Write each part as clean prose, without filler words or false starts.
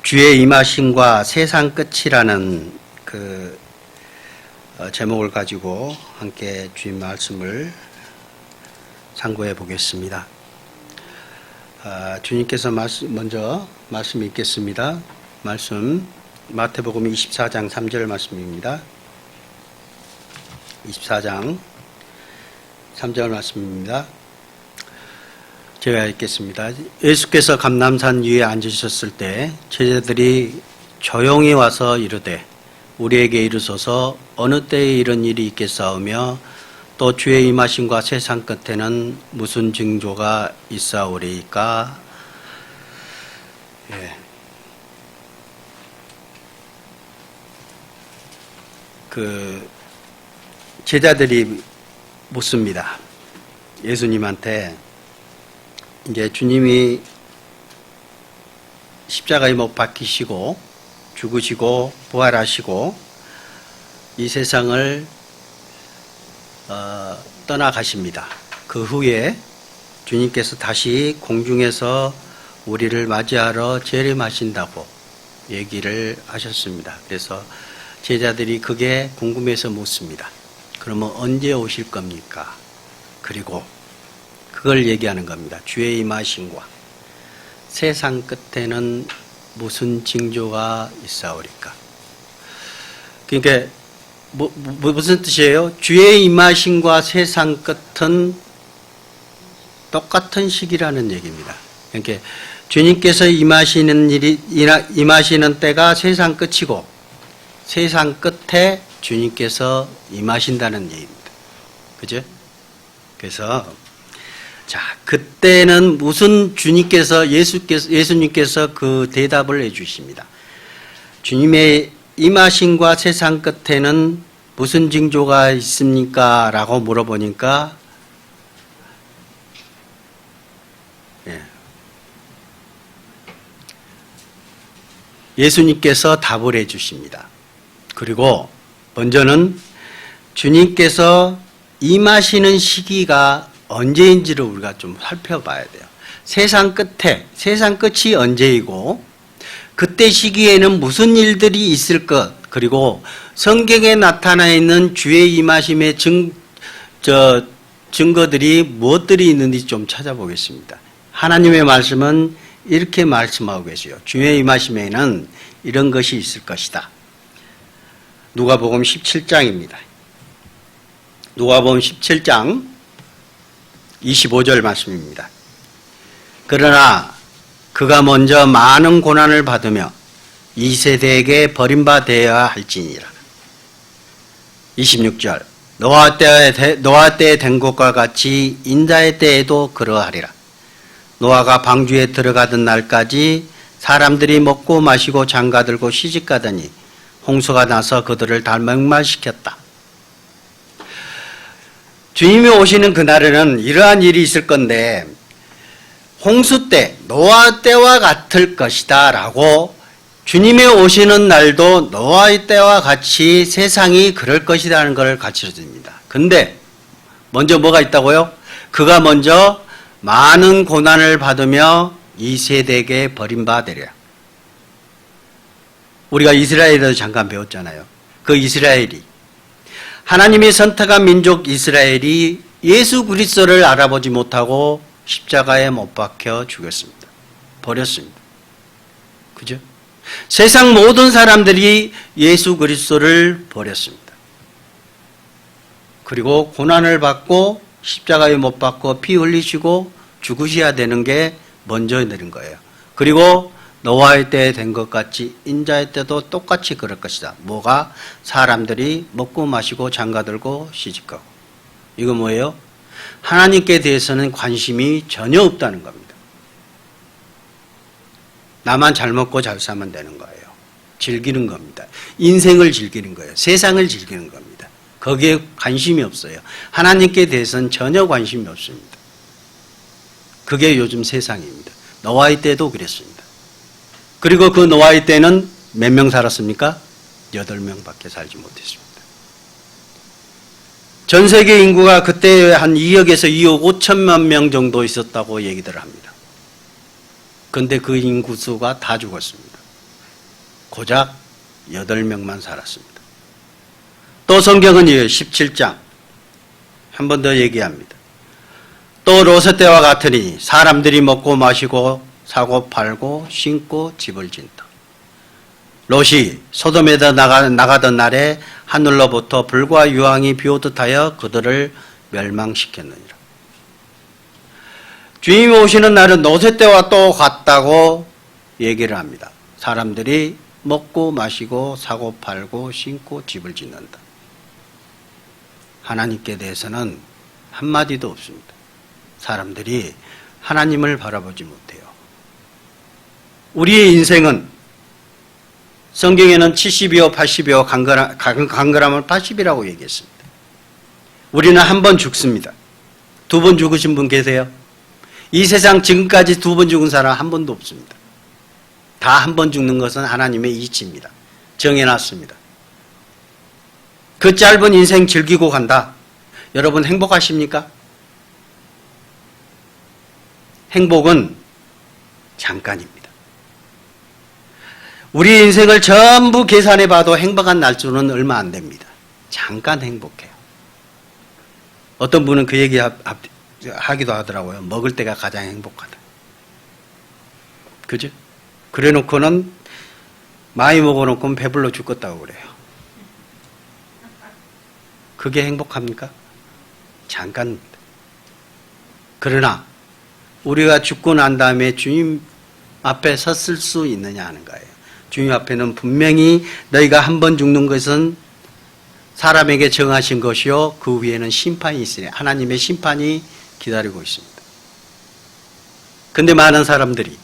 주의 임하심과 세상 끝이라는 제목을 가지고 함께 주님 말씀을 상고해 보겠습니다. 주님께서 먼저 말씀 읽겠습니다. 말씀 마태복음 24장 3절 말씀입니다. 24장 3절 말씀입니다. 제가 읽겠습니다. 예수께서 감람산 위에 앉으셨을 때 제자들이 조용히 와서 이르되 우리에게 이르소서 어느 때에 이런 일이 있겠사오며 또 주의 임하심과 세상 끝에는 무슨 징조가 있사오리이까. 제자들이 묻습니다. 예수님한테 이제 주님이 십자가에 못 박히시고 죽으시고 부활하시고 이 세상을 떠나가십니다. 그 후에 주님께서 다시 공중에서 우리를 맞이하러 재림하신다고 얘기를 하셨습니다. 그래서 제자들이 그게 궁금해서 묻습니다. 그러면 언제 오실 겁니까? 그리고 그걸 얘기하는 겁니다. 주의 임하심과 세상 끝에는 무슨 징조가 있사오리까? 그러니까 무슨 뜻이에요? 주의 임하심과 세상 끝은 똑같은 시기라는 얘기입니다. 그러니까 주님께서 임하시는 때가 세상 끝이고 세상 끝에 주님께서 임하신다는 얘기입니다. 그죠? 그래서 그때는 무슨 예수님께서 그 대답을 해주십니다. 주님의 임하심과 세상 끝에는 무슨 징조가 있습니까? 라고 물어보니까 예수님께서 답을 해주십니다. 그리고 먼저는 주님께서 임하시는 시기가 언제인지를 우리가 좀 살펴봐야 돼요. 세상 끝이 언제이고 그때 시기에는 무슨 일들이 있을 것, 그리고 성경에 나타나 있는 주의 임하심의 증거들이 무엇들이 있는지 좀 찾아보겠습니다. 하나님의 말씀은 이렇게 말씀하고 계세요. 주의 임하심에는 이런 것이 있을 것이다. 누가복음 17장입니다. 누가복음 17장 25절 말씀입니다. 그러나 그가 먼저 많은 고난을 받으며 이 세대에게 버림받아야 할지니라. 26절 노아 때에 된 것과 같이 인자의 때에도 그러하리라. 노아가 방주에 들어가던 날까지 사람들이 먹고 마시고 장가들고 시집가더니 홍수가 나서 그들을 다 맹말시켰다. 주님이 오시는 그날에는 이러한 일이 있을 건데 홍수 때, 노아 때와 같을 것이다 라고 주님이 오시는 날도 노아의 때와 같이 세상이 그럴 것이라는 걸 가르쳐줍니다. 근데 먼저 뭐가 있다고요? 그가 먼저 많은 고난을 받으며 이 세대에게 버림받으리라. 우리가 이스라엘에서 잠깐 배웠잖아요. 그 이스라엘이 하나님이 선택한 민족 이스라엘이 예수 그리스도를 알아보지 못하고 십자가에 못 박혀 죽였습니다. 버렸습니다. 그죠? 세상 모든 사람들이 예수 그리스도를 버렸습니다. 그리고 고난을 받고 십자가에 못 박고 피 흘리시고 죽으셔야 되는 게 먼저 되는 거예요. 그리고 노아의 때에 된 것 같이 인자의 때도 똑같이 그럴 것이다. 뭐가? 사람들이 먹고 마시고 장가들고 시집가고. 이거 뭐예요? 하나님께 대해서는 관심이 전혀 없다는 겁니다. 나만 잘 먹고 잘 살면 되는 거예요. 즐기는 겁니다. 인생을 즐기는 거예요. 세상을 즐기는 겁니다. 거기에 관심이 없어요. 하나님께 대해서는 전혀 관심이 없습니다. 그게 요즘 세상입니다. 노아의 때도 그랬습니다. 그리고 그 노아의 때는 몇 명 살았습니까? 8명밖에 살지 못했습니다. 전 세계 인구가 그때 한 2억에서 2억 5천만 명 정도 있었다고 얘기들 합니다. 그런데 그 인구수가 다 죽었습니다. 고작 8명만 살았습니다. 또 성경은 17장 한 번 더 얘기합니다. 또 롯의 때와 같으니 사람들이 먹고 마시고 사고 팔고 신고 집을 짓다. 롯이 소돔에다 나가던 날에 하늘로부터 불과 유황이 비오듯 하여 그들을 멸망시켰느니라. 주님이 오시는 날은 롯의 때와 또 같다고 얘기를 합니다. 사람들이 먹고 마시고 사고 팔고 신고 집을 짓는다. 하나님께 대해서는 한마디도 없습니다. 사람들이 하나님을 바라보지 못해요. 우리의 인생은 성경에는 70이요 80이요 강건하면 80이라고 얘기했습니다. 우리는 한 번 죽습니다. 2번 죽으신 분 계세요? 이 세상 지금까지 2번 죽은 사람 한 번도 없습니다. 다 한 번 죽는 것은 하나님의 이치입니다. 정해놨습니다. 그 짧은 인생 즐기고 간다. 여러분 행복하십니까? 행복은 잠깐입니다. 우리 인생을 전부 계산해 봐도 행복한 날수는 얼마 안 됩니다. 잠깐 행복해요. 어떤 분은 그 얘기 하기도 하더라고요. 먹을 때가 가장 행복하다. 그죠? 그래 놓고는 많이 먹어놓고는 배불러 죽겠다고 그래요. 그게 행복합니까? 잠깐입니다. 그러나 우리가 죽고 난 다음에 주님 앞에 섰을 수 있느냐 하는 거예요. 주님 앞에는 분명히 너희가 한 번 죽는 것은 사람에게 정하신 것이요 그 위에는 심판이 있으니 하나님의 심판이 기다리고 있습니다. 근데 많은 사람들이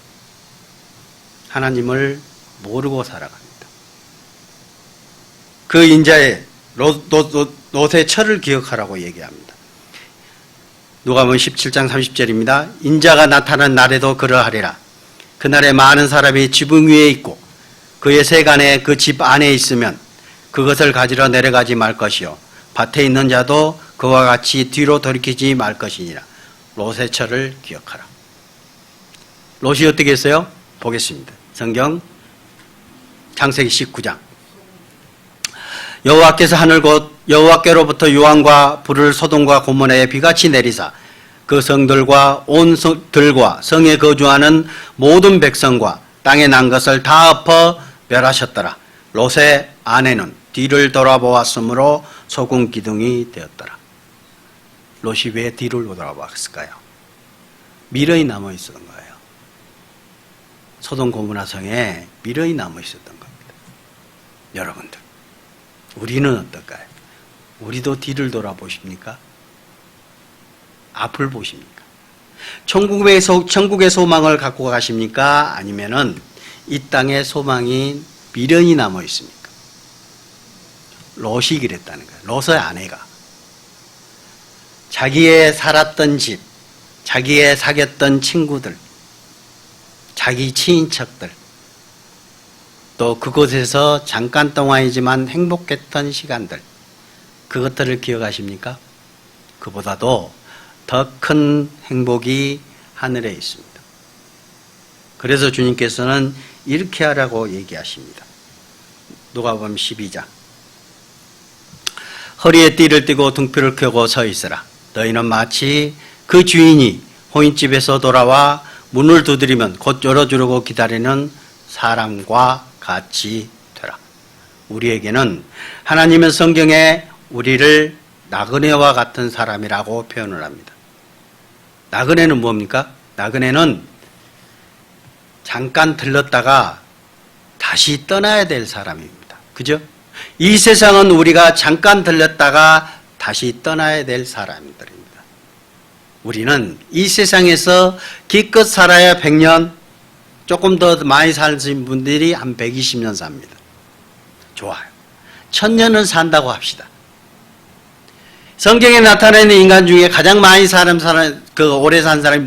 하나님을 모르고 살아갑니다. 그 인자의 롯의 철을 기억하라고 얘기합니다. 누가복음 17장 30절입니다. 인자가 나타난 날에도 그러하리라. 그날에 많은 사람이 지붕 위에 있고 그의 세간에 그 집 안에 있으면 그것을 가지러 내려가지 말 것이요 밭에 있는 자도 그와 같이 뒤로 돌이키지 말 것이니라. 롯의 철을 기억하라. 롯이 어떻게 했어요? 보겠습니다. 성경 창세기 19장. 여호와께서 하늘 곧 여호와께로부터 유황과 불을 소돔과 고모라에 비같이 내리사 그 성들과 온 들과 성에 거주하는 모든 백성과 땅에 난 것을 다 엎어 멸하셨더라. 롯의 아내는 뒤를 돌아보았으므로 소금 기둥이 되었더라. 롯이 왜 뒤를 돌아보았을까요? 미련이 남아 있었던 거예요. 소돔 고모라 성에 미련이 남아 있었던 겁니다. 여러분들, 우리는 어떨까요? 우리도 뒤를 돌아보십니까? 앞을 보십니까? 천국의 소망을 갖고 가십니까? 아니면은 이 땅의 소망이 미련이 남아 있습니까? 롯이 그랬다는 거예요. 롯의 아내가 자기의 살았던 집, 자기의 사귀었던 친구들, 자기 친인척들, 또 그곳에서 잠깐 동안이지만 행복했던 시간들, 그것들을 기억하십니까? 그보다도 더 큰 행복이 하늘에 있습니다. 그래서 주님께서는 이렇게 하라고 얘기하십니다. 누가복음 12장. 허리에 띠를 띠고 등불을 켜고 서 있으라. 너희는 마치 그 주인이 혼인집에서 돌아와 문을 두드리면 곧 열어주려고 기다리는 사람과 같이 되라. 우리에게는 하나님은 성경에 우리를 나그네와 같은 사람이라고 표현을 합니다. 나그네는 뭡니까? 나그네는 잠깐 들렀다가 다시 떠나야 될 사람입니다. 그죠? 이 세상은 우리가 잠깐 들렀다가 다시 떠나야 될 사람들입니다. 우리는 이 세상에서 기껏 살아야 100년, 조금 더 많이 사신 분들이 한 120년 삽니다. 좋아요. 1000년은 산다고 합시다. 성경에 나타나는 인간 중에 가장 많이 오래 산 사람이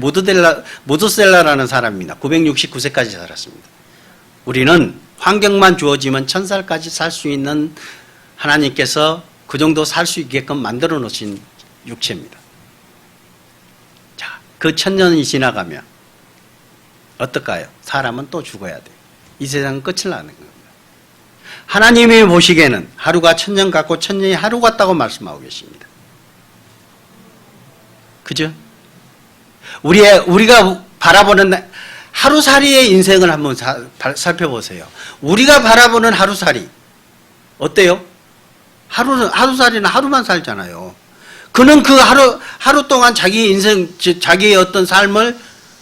모두셀라라는 사람입니다. 969세까지 살았습니다. 우리는 환경만 주어지면 1000살까지 살 수 있는 하나님께서 그 정도 살 수 있게끔 만들어 놓으신 육체입니다. 자, 그 1000년이 지나가면 어떨까요? 사람은 또 죽어야 돼요. 이 세상은 끝을 나는 겁니다. 하나님이 보시기에는 하루가 천년 같고 천년이 하루 같다고 말씀하고 계십니다. 그죠? 우리가 바라보는 하루살이의 인생을 한번 살펴보세요. 우리가 바라보는 하루살이 어때요? 하루살이는 하루만 살잖아요. 그는 그 하루 동안 자기 인생, 자기의 어떤 삶을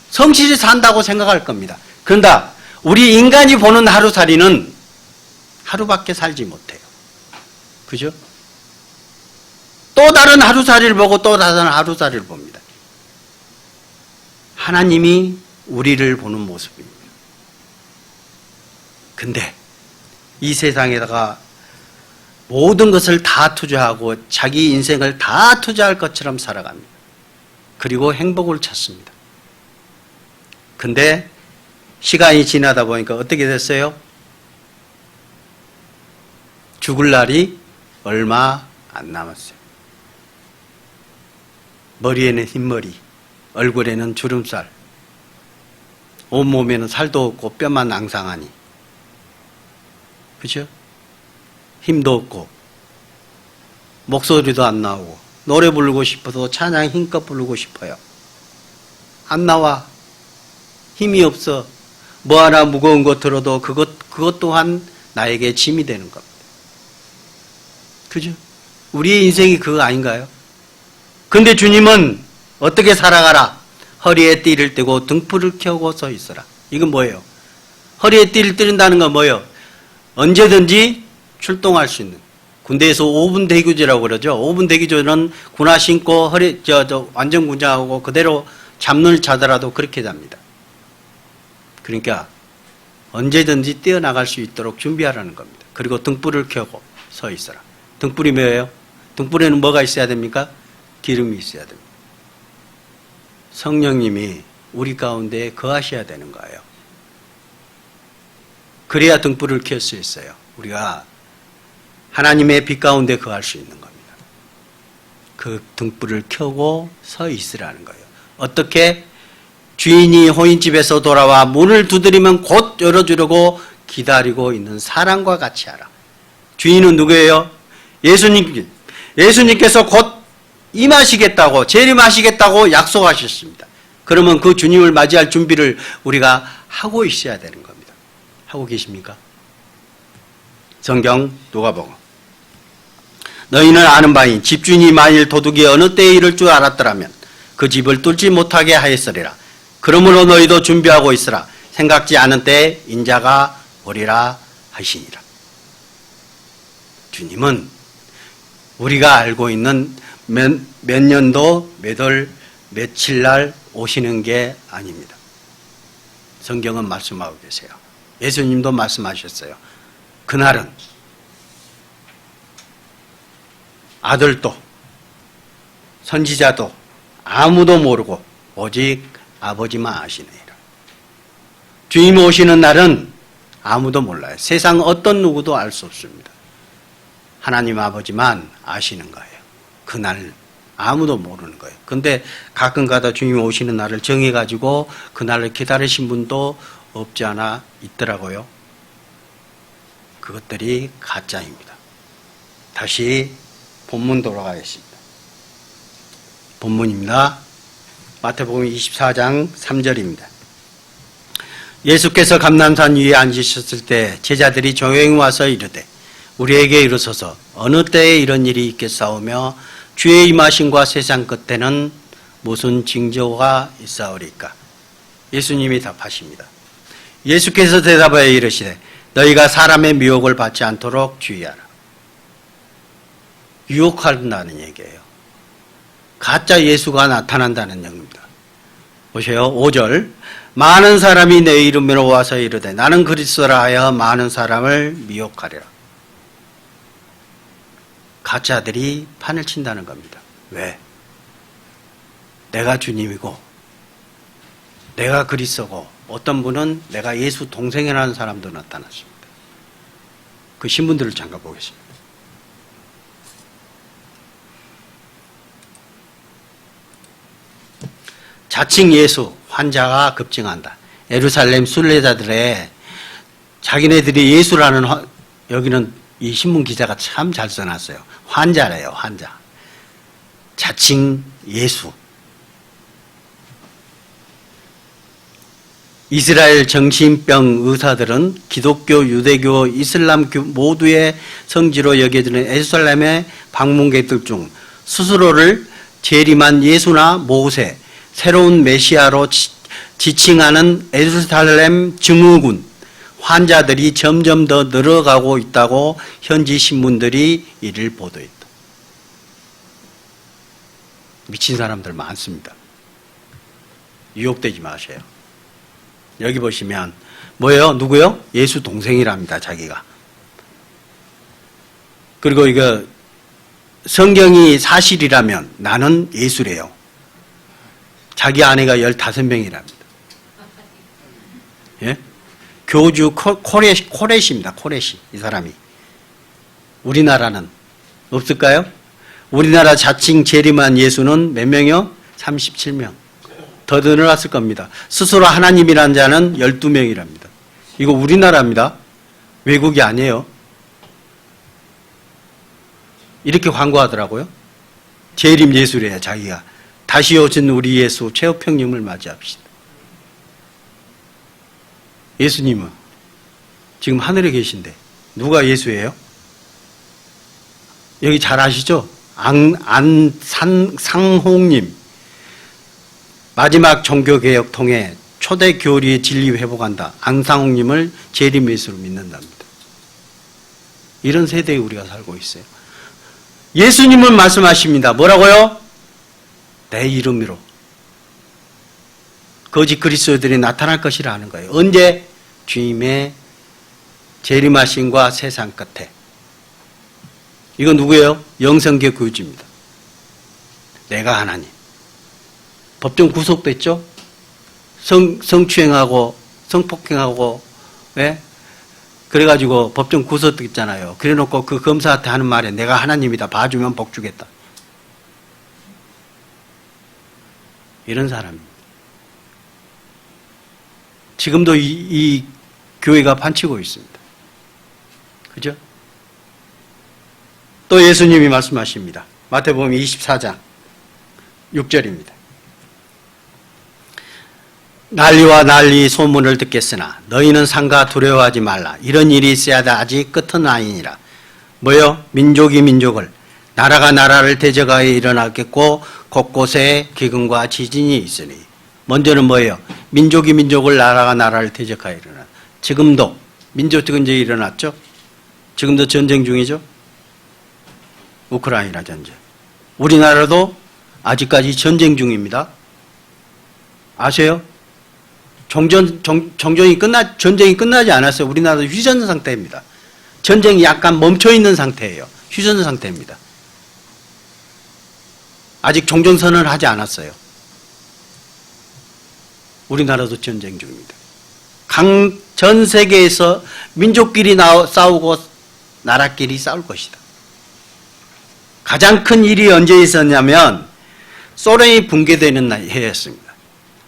성실히 산다고 생각할 겁니다. 그런데 우리 인간이 보는 하루살이는 하루밖에 살지 못해요. 그죠? 또 다른 하루살이를 보고 또 다른 하루살이를 봅니다. 하나님이 우리를 보는 모습입니다. 근데 이 세상에다가 모든 것을 다 투자하고 자기 인생을 다 투자할 것처럼 살아갑니다. 그리고 행복을 찾습니다. 근데 시간이 지나다 보니까 어떻게 됐어요? 죽을 날이 얼마 안 남았어요. 머리에는 흰머리, 얼굴에는 주름살, 온몸에는 살도 없고 뼈만 앙상하니, 그죠? 힘도 없고 목소리도 안 나오고 노래 부르고 싶어도 찬양 힘껏 부르고 싶어요. 안 나와. 힘이 없어. 뭐 하나 무거운 거 들어도 그것 또한 나에게 짐이 되는 겁니다. 그죠? 우리의 인생이 그거 아닌가요? 근데 주님은 어떻게 살아가라? 허리에 띠를 띠고 등불을 켜고 서 있어라. 이건 뭐예요? 허리에 띠를 띠는다는 건 뭐예요? 언제든지 출동할 수 있는. 군대에서 5분 대기조라고 그러죠. 5분 대기조는 군화 신고 완전 군장하고 그대로 잠을 자더라도 그렇게 잡니다. 그러니까 언제든지 뛰어나갈 수 있도록 준비하라는 겁니다. 그리고 등불을 켜고 서 있어라. 등불이 뭐예요? 등불에는 뭐가 있어야 됩니까? 기름이 있어야 됩니다. 성령님이 우리 가운데 거하셔야 되는 거예요. 그래야 등불을 켤 수 있어요. 우리가 하나님의 빛 가운데 거할 수 있는 겁니다. 그 등불을 켜고 서 있으라는 거예요. 어떻게? 주인이 호인집에서 돌아와 문을 두드리면 곧 열어주려고 기다리고 있는 사람과 같이 하라. 주인은 누구예요? 예수님께서 곧 임하시겠다고, 재림하시겠다고 약속하셨습니다. 그러면 그 주님을 맞이할 준비를 우리가 하고 있어야 되는 겁니다. 하고 계십니까? 성경 누가복음. 너희는 아는 바인 집주인이 만일 도둑이 어느 때에 이를 줄 알았더라면 그 집을 뚫지 못하게 하였으리라. 그러므로 너희도 준비하고 있으라. 생각지 않은 때에 인자가 오리라 하시니라. 주님은 우리가 알고 있는 몇 년도 몇 월 며칠 날 오시는 게 아닙니다. 성경은 말씀하고 계세요. 예수님도 말씀하셨어요. 그날은 아들도 선지자도 아무도 모르고 오직 아버지만 아시느니라. 주님 오시는 날은 아무도 몰라요. 세상 어떤 누구도 알 수 없습니다. 하나님 아버지만 아시는 거예요. 그날 아무도 모르는 거예요. 근데 가끔가다 주님 오시는 날을 정해가지고 그날을 기다리신 분도 없지 않아 있더라고요. 그것들이 가짜입니다. 다시 본문 돌아가겠습니다. 본문입니다. 마태복음 24장 3절입니다. 예수께서 감람산 위에 앉으셨을 때 제자들이 조용히 와서 이르되 우리에게 이르소서 어느 때에 이런 일이 있겠사오며 주의 임하심과 세상 끝에는 무슨 징조가 있사오리까? 예수님이 답하십니다. 예수께서 대답하여 이르시되 너희가 사람의 미혹을 받지 않도록 주의하라. 유혹한다는 얘기예요. 가짜 예수가 나타난다는 얘기입니다. 보세요. 5절. 많은 사람이 내 이름으로 와서 이르되 나는 그리스도라 하여 많은 사람을 미혹하리라. 가짜들이 판을 친다는 겁니다. 왜? 내가 주님이고 내가 그리스도고 어떤 분은 내가 예수 동생이라는 사람도 나타났습니다. 그 신분들을 잠깐 보겠습니다. 자칭 예수 환자가 급증한다. 예루살렘 순례자들의 자기네들이 예수라는 여기는 이 신문 기자가 참 잘 써놨어요. 환자래요, 환자. 자칭 예수. 이스라엘 정신병 의사들은 기독교, 유대교, 이슬람교 모두의 성지로 여겨지는 예루살렘의 방문객들 중 스스로를 재림한 예수나 모세, 새로운 메시아로 지칭하는 예루살렘 증후군 환자들이 점점 더 늘어가고 있다고 현지 신문들이 이를 보도했다. 미친 사람들 많습니다. 유혹되지 마세요. 여기 보시면 뭐예요? 누구요? 예수 동생이랍니다. 자기가. 그리고 이거 성경이 사실이라면 나는 예수래요. 자기 아내가 15명이랍니다. 예? 교주 코레시입니다. 코레시. 이 사람이. 우리나라는 없을까요? 우리나라 자칭 재림한 예수는 몇 명이요? 37명. 더 늘어났을 겁니다. 스스로 하나님이라는 자는 12명이랍니다. 이거 우리나라입니다. 외국이 아니에요. 이렇게 광고하더라고요. 재림 예수래요, 자기가. 다시 오신 우리 예수 최후평님을 맞이합시다. 예수님은 지금 하늘에 계신데 누가 예수예요? 여기 잘 아시죠? 상홍님. 마지막 종교개혁 통해 초대 교리의 진리 회복한다. 안상홍님을 재림 예수로 믿는답니다. 이런 세대에 우리가 살고 있어요. 예수님은 말씀하십니다. 뭐라고요? 내 이름으로 거짓 그리스도들이 나타날 것이라 하는 거예요. 언제? 주님의 재림하심과 세상 끝에. 이건 누구예요? 영성계 교주입니다. 내가 하나님. 법정 구속됐죠? 성추행하고 성폭행하고 예? 그래가지고 법정 구속됐잖아요. 그래놓고 그 검사한테 하는 말에 내가 하나님이다. 봐주면 복 주겠다. 이런 사람입니다. 지금도 이 교회가 판치고 있습니다. 그죠? 또 예수님이 말씀하십니다. 마태복음 24장 6절입니다. 난리와 난리 소문을 듣겠으나 너희는 상가 두려워하지 말라. 이런 일이 있어야다. 아직 끝은 아니니라. 뭐요? 민족이 민족을, 나라가 나라를 대적하여 일어나겠고 곳곳에 기근과 지진이 있으니. 먼저는 뭐예요? 민족이 민족을, 나라가 나라를 대적하여 일어나. 지금도 민족 전쟁이 일어났죠? 지금도 전쟁 중이죠? 우크라이나 전쟁. 우리나라도 아직까지 전쟁 중입니다. 아세요? 전쟁이 끝나지 않았어요. 우리나라도 휴전 상태입니다. 전쟁이 약간 멈춰있는 상태예요. 휴전 상태입니다. 아직 종전선언을 하지 않았어요. 우리나라도 전쟁 중입니다. 전 세계에서 민족끼리 싸우고 나라끼리 싸울 것이다. 가장 큰 일이 언제 있었냐면 소련이 붕괴되는 해였습니다.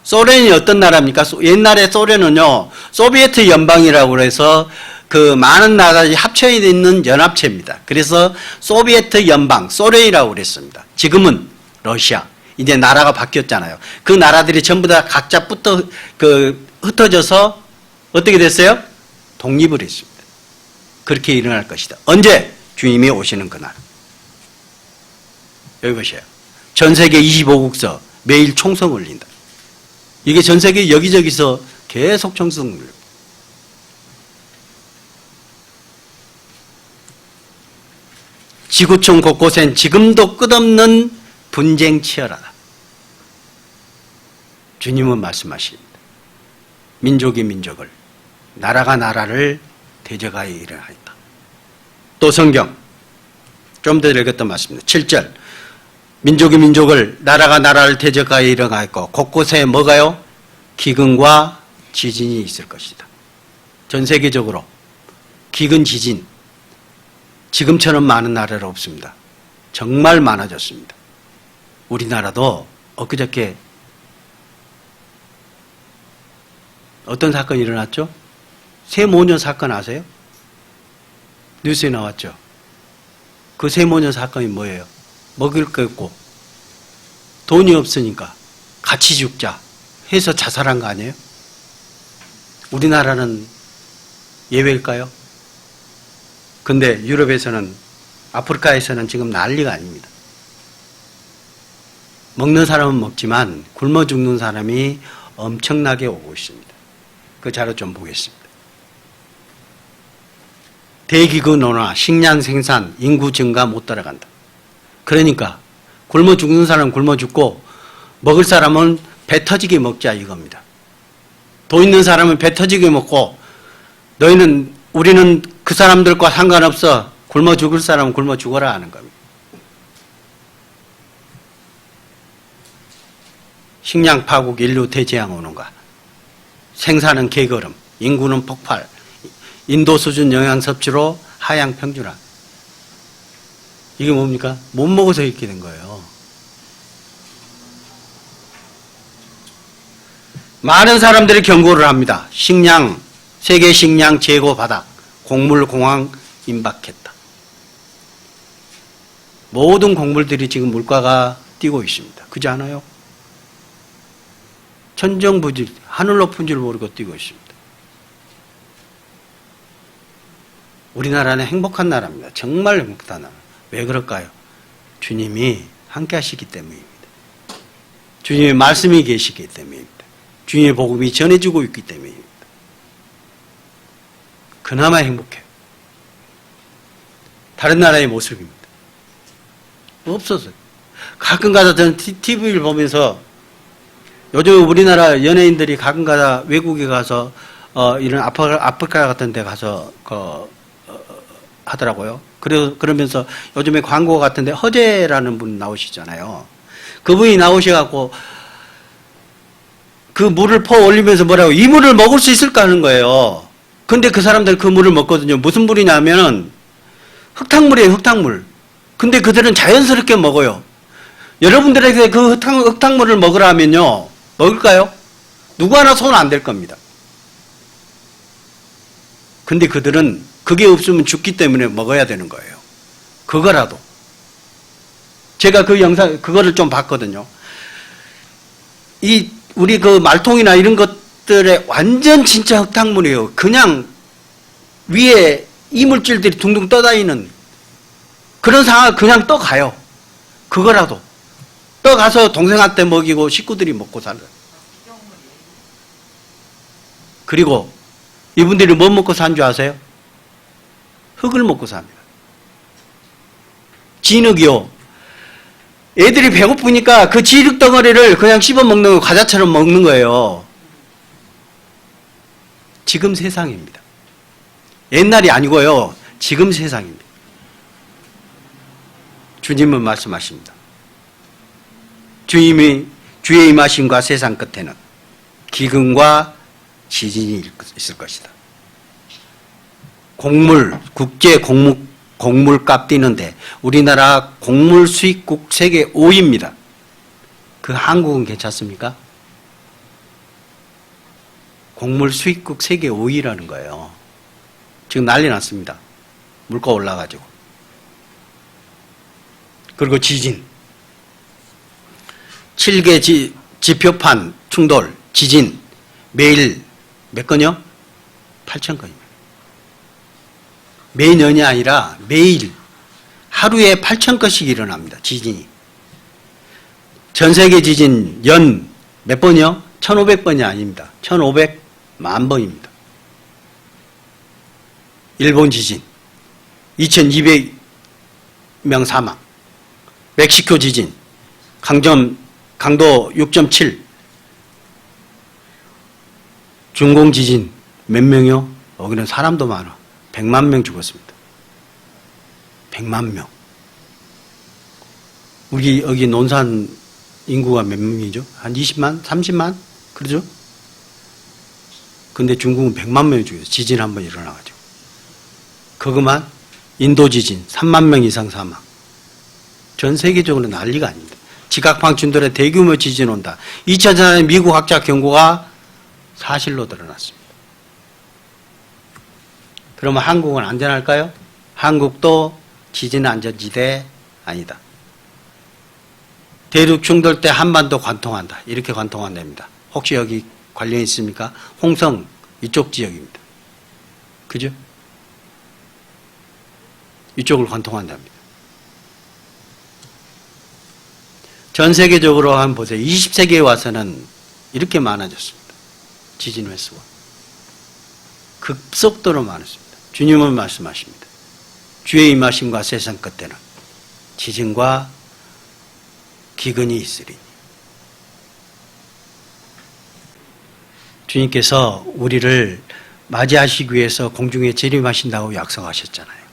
소련이 어떤 나라입니까? 옛날에 소련은요, 소비에트 연방이라고 해서 그 많은 나라들이 합쳐 있는 연합체입니다. 그래서 소비에트 연방, 소련이라고 그랬습니다. 지금은 러시아. 이제 나라가 바뀌었잖아요. 그 나라들이 전부 다 각자 흩어져서 어떻게 됐어요? 독립을 했습니다. 그렇게 일어날 것이다. 언제? 주님이 오시는 그날. 여기 보세요. 전 세계 25국서 매일 총성 울린다. 이게 전 세계 여기저기서 계속 총성 울립니다. 지구촌 곳곳엔 지금도 끝없는 분쟁 치열하다. 주님은 말씀하십니다. 민족이 민족을, 나라가 나라를 대적하여 일어나있다. 또 성경 좀 더 읽었던 말씀입니다. 7절. 민족이 민족을, 나라가 나라를 대적하여 일어나있고 곳곳에 뭐가요? 기근과 지진이 있을 것이다. 전 세계적으로 기근, 지진, 지금처럼 많은 나라는 없습니다. 정말 많아졌습니다. 우리나라도 엊그저께 어떤 사건이 일어났죠? 세모녀 사건 아세요? 뉴스에 나왔죠. 그 세모녀 사건이 뭐예요? 먹을 거 없고 돈이 없으니까 같이 죽자 해서 자살한 거 아니에요? 우리나라는 예외일까요? 근데 유럽에서는, 아프리카에서는 지금 난리가 아닙니다. 먹는 사람은 먹지만 굶어 죽는 사람이 엄청나게 오고 있습니다. 그 자료 좀 보겠습니다. 대기근 온화, 식량 생산, 인구 증가 못 따라간다. 그러니까 굶어 죽는 사람은 굶어 죽고 먹을 사람은 배 터지게 먹자 이겁니다. 돈 있는 사람은 배 터지게 먹고 우리는 그 사람들과 상관없어. 굶어 죽을 사람은 굶어 죽어라 하는 겁니다. 식량 파국, 인류 대재앙 오는가. 생산은 개걸음, 인구는 폭발, 인도 수준 영양 섭취로 하향 평준화. 이게 뭡니까? 못 먹어서 이렇게 된 거예요. 많은 사람들이 경고를 합니다. 세계 식량 재고 바닥, 곡물 공황 임박했다. 모든 곡물들이 지금 물가가 뛰고 있습니다. 그렇지 않아요? 천정부지, 하늘 높은 줄 모르고 뛰고 있습니다. 우리나라는 행복한 나라입니다. 정말 행복한 나라. 왜 그럴까요? 주님이 함께 하시기 때문입니다. 주님의 말씀이 계시기 때문입니다. 주님의 복음이 전해지고 있기 때문입니다. 그나마 행복해요. 다른 나라의 모습입니다. 없었어요. 가끔가다 저는 TV를 보면서 요즘 우리나라 연예인들이 가끔가다 외국에 가서 이런 아프리카 같은 데 가서 하더라고요. 그러면서 요즘에 광고 같은데 허재라는 분 나오시잖아요. 그분이 나오셔갖고 그 물을 퍼 올리면서 뭐라고, 이 물을 먹을 수 있을까 하는 거예요. 근데 그 사람들 그 물을 먹거든요. 무슨 물이냐면은 흙탕물이에요, 흙탕물. 근데 그들은 자연스럽게 먹어요. 여러분들에게 그 흙탕물을 먹으라면요, 먹을까요? 누구 하나 손 안 댈 겁니다. 근데 그들은 그게 없으면 죽기 때문에 먹어야 되는 거예요. 그거라도. 제가 그 영상, 그거를 좀 봤거든요. 우리 그 말통이나 이런 것들에 완전 진짜 흙탕물이에요. 그냥 위에 이물질들이 둥둥 떠다니는 그런 상황을 그냥 떠가요. 그거라도. 떠가서 동생한테 먹이고 식구들이 먹고 살아요. 그리고 이분들이 뭐 먹고 산 줄 아세요? 흙을 먹고 삽니다. 진흙이요. 애들이 배고프니까 그 진흙 덩어리를 그냥 씹어 먹는 거, 과자처럼 먹는 거예요. 지금 세상입니다. 옛날이 아니고요. 지금 세상입니다. 주님은 말씀하십니다. 주의 임하심과 세상 끝에는 기근과 지진이 있을 것이다. 국제 곡물값 뛰는데 우리나라 곡물 수입국 세계 5위입니다. 그 한국은 괜찮습니까? 곡물 수입국 세계 5위라는 거예요. 지금 난리 났습니다. 물가 올라가지고. 그리고 지진. 7개 지표판 충돌, 지진. 매일 몇 건요? 8,000건입니다. 매년이 아니라 매일 하루에 8,000건씩 일어납니다. 지진이. 전 세계 지진 연 몇 번이요? 1,500번이 아닙니다. 1,500만 번입니다. 일본 지진 2,200명 사망. 멕시코 지진 강도 6.7. 중공 지진 몇 명이요? 여기는 사람도 많아. 100만 명 죽었습니다. 100만 명. 우리 여기 논산 인구가 몇 명이죠? 한 20만? 30만? 그러죠? 근데 중국은 100만 명이 죽였어요. 지진 한번 일어나가지고. 그것만 인도 지진 3만 명 이상 사망. 전 세계적으로 난리가 아닙니다. 지각방 충돌에 대규모 지진 온다. 2004년에 미국 학자 경고가 사실로 드러났습니다. 그러면 한국은 안전할까요? 한국도 지진 안전지대 아니다. 대륙 충돌 때 한반도 관통한다. 이렇게 관통한답니다. 혹시 여기 관련 있습니까? 홍성 이쪽 지역입니다. 그죠? 이쪽을 관통한답니다. 전 세계적으로 한번 보세요. 20세기에 와서는 이렇게 많아졌습니다. 지진 횟수가. 급속도로 많았습니다. 주님은 말씀하십니다. 주의 임하심과 세상 끝에는 지진과 기근이 있으리니. 주님께서 우리를 맞이하시기 위해서 공중에 재림하신다고 약속하셨잖아요.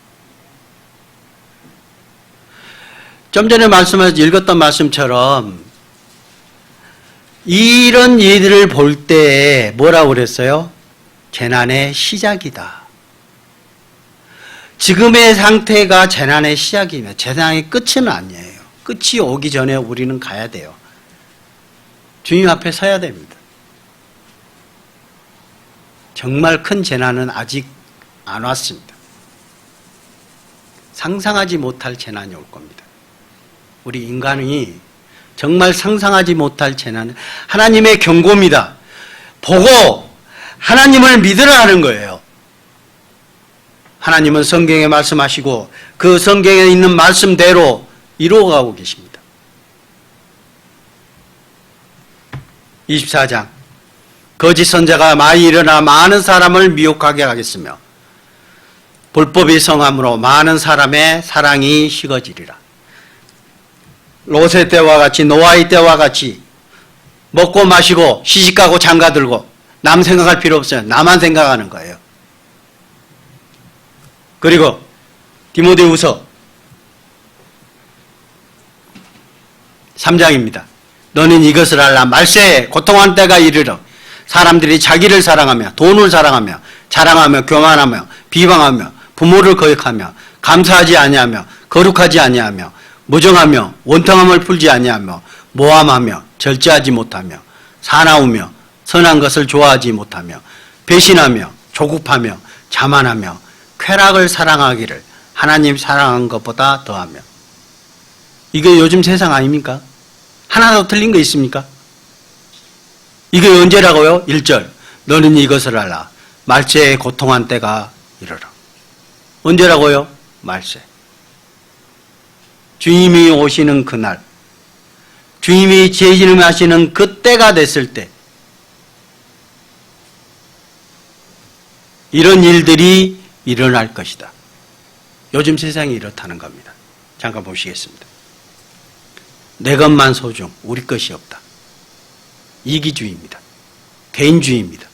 좀 전에 읽었던 말씀처럼 이런 일들을 볼 때 뭐라고 그랬어요? 재난의 시작이다. 지금의 상태가 재난의 시작이며 재난의 끝은 아니에요. 끝이 오기 전에 우리는 가야 돼요. 주님 앞에 서야 됩니다. 정말 큰 재난은 아직 안 왔습니다. 상상하지 못할 재난이 올 겁니다. 우리 인간이 정말 상상하지 못할 재난은 하나님의 경고입니다. 보고 하나님을 믿으라는 거예요. 하나님은 성경에 말씀하시고 그 성경에 있는 말씀대로 이루어가고 계십니다. 24장 거짓 선자가 많이 일어나 많은 사람을 미혹하게 하겠으며 불법이 성함으로 많은 사람의 사랑이 식어지리라. 롯의 때와 같이 노아의 때와 같이 먹고 마시고 시집가고 장가들고 남 생각할 필요 없어요. 나만 생각하는 거예요. 그리고 디모데후서 3장입니다. 너는 이것을 알라. 말세에 고통한 때가 이르러 사람들이 자기를 사랑하며 돈을 사랑하며 자랑하며 교만하며 비방하며 부모를 거역하며 감사하지 아니하며 거룩하지 아니하며 무정하며 원통함을 풀지 아니하며 모함하며 절제하지 못하며 사나우며 선한 것을 좋아하지 못하며 배신하며 조급하며 자만하며 쾌락을 사랑하기를 하나님 사랑한 것보다 더하며. 이게 요즘 세상 아닙니까? 하나도 틀린 거 있습니까? 이게 언제라고요? 1절 너는 이것을 알라. 말세에 고통한 때가 이르러. 언제라고요? 말세. 주님이 오시는 그날, 주님이 재림하시는 그때가 됐을 때 이런 일들이 일어날 것이다. 요즘 세상이 이렇다는 겁니다. 잠깐 보시겠습니다. 내 것만 소중, 우리 것이 없다. 이기주의입니다. 개인주의입니다.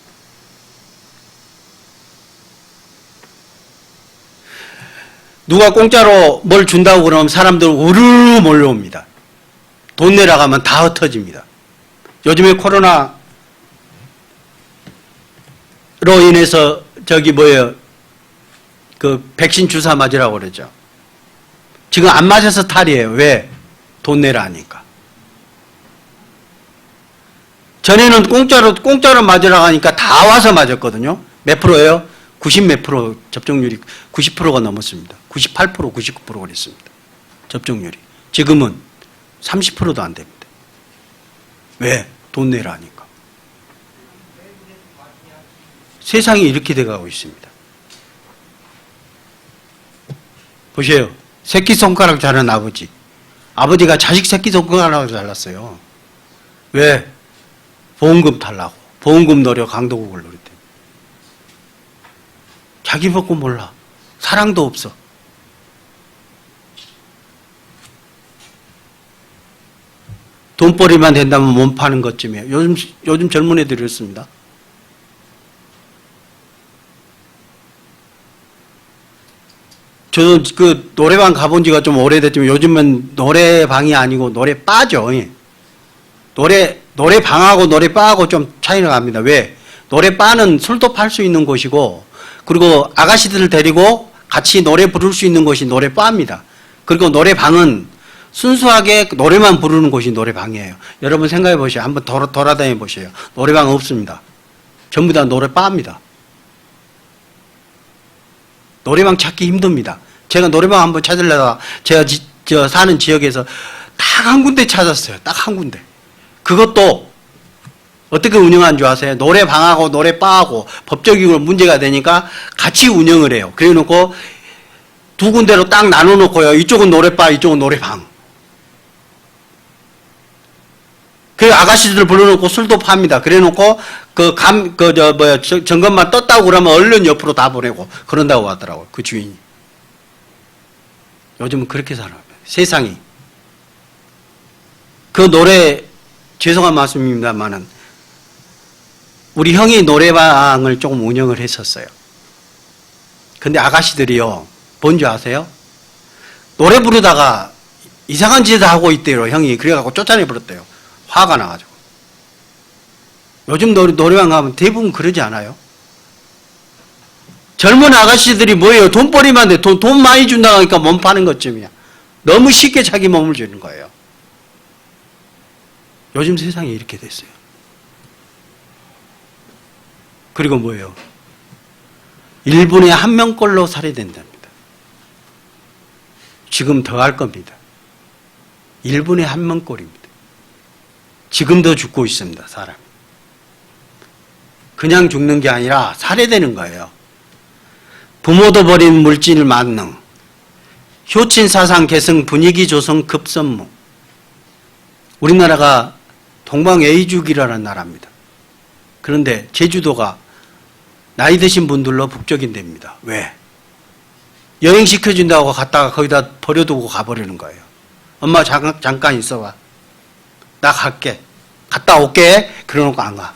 누가 공짜로 뭘 준다고 그러면 사람들 우르르 몰려옵니다. 돈 내라고 하면 다 흩어집니다. 요즘에 코로나로 인해서 그 백신 주사 맞으라고 그러죠. 지금 안 맞아서 탈이에요. 왜? 돈 내라 하니까. 전에는 공짜로 맞으라고 하니까 다 와서 맞았거든요. 몇 프로예요? 90몇 프로 접종률이 90%가 넘었습니다. 98%, 99% 그랬습니다. 접종률이. 지금은 30%도 안 됩니다. 왜? 돈 내라 하니까. 세상이 이렇게 돼가고 있습니다. 보세요. 새끼손가락 자른 아버지. 아버지가 자식 새끼손가락을 잘랐어요. 왜? 보험금 달라고. 보험금 노려 강도국을 노렸대. 자기 먹고 몰라. 사랑도 없어. 돈벌이만 된다면 몸 파는 것쯤이에요. 요즘 젊은 애들이 이렇습니다. 저도 그 노래방 가본 지가 좀 오래됐지만 요즘은 노래방이 아니고 노래바죠. 노래방하고 노래바하고 좀 차이가 납니다. 왜? 노래바는 술도 팔 수 있는 곳이고 그리고 아가씨들을 데리고 같이 노래 부를 수 있는 곳이 노래바입니다. 그리고 노래방은 순수하게 노래만 부르는 곳이 노래방이에요. 여러분 생각해 보세요. 한번 돌아다녀 보세요. 노래방 없습니다. 전부 다 노래바입니다. 노래방 찾기 힘듭니다. 제가 노래방 한번 찾으려다가 제가 저 사는 지역에서 딱 한 군데 찾았어요. 딱 한 군데. 그것도 어떻게 운영한 줄 아세요? 노래방하고 노래바하고 법적으로 문제가 되니까 같이 운영을 해요. 그래 놓고 두 군데로 딱 나눠 놓고요. 이쪽은 노래바, 이쪽은 노래방. 그 아가씨들 불러놓고 술도 팝니다. 그래 놓고 점검만 떴다고 그러면 얼른 옆으로 다 보내고 그런다고 하더라고요. 그 주인이. 요즘은 그렇게 살아요. 세상이. 그 노래, 죄송한 말씀입니다만은, 우리 형이 노래방을 조금 운영을 했었어요. 근데 아가씨들이요, 뭔지 아세요? 노래 부르다가 이상한 짓을 하고 있대요, 형이. 그래갖고 쫓아내버렸대요. 화가 나가지고. 요즘 노래방 가면 대부분 그러지 않아요? 젊은 아가씨들이 뭐예요? 돈벌이만 돼. 돈 많이 준다고 하니까 몸 파는 것쯤이야. 너무 쉽게 자기 몸을 주는 거예요. 요즘 세상이 이렇게 됐어요. 그리고 뭐예요? 1분에 1명꼴로 살해된답니다. 지금 더 할 겁니다. 1분에 1명꼴입니다. 지금도 죽고 있습니다, 사람이. 그냥 죽는 게 아니라 살해되는 거예요. 부모도 버린 물질 만능, 효친사상 계승 분위기 조성 급선무. 우리나라가 동방에이주기라는 나라입니다. 그런데 제주도가 나이 드신 분들로 북적인답니다. 왜? 여행시켜준다고 갔다가 거기다 버려두고 가버리는 거예요. 엄마 잠깐 있어봐. 나 갈게. 갔다 올게. 그러놓고 안 가.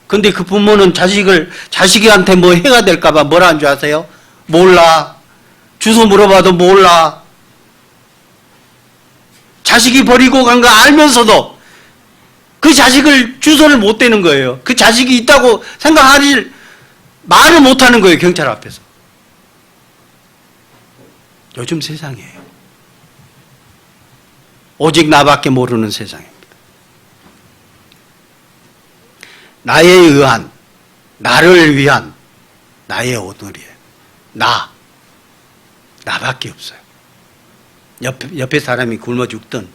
근데 그 부모는 자식이한테 뭐 해가 될까봐 뭐라 한 줄 아세요? 몰라. 주소 물어봐도 몰라. 자식이 버리고 간 거 알면서도 그 자식을 주소를 못 대는 거예요. 그 자식이 있다고 생각하지 말을 못 하는 거예요, 경찰 앞에서. 요즘 세상이에요. 오직 나밖에 모르는 세상입니다. 나에 의한, 나를 위한 나의 오늘이에요. 나밖에 없어요. 옆에 사람이 굶어 죽든,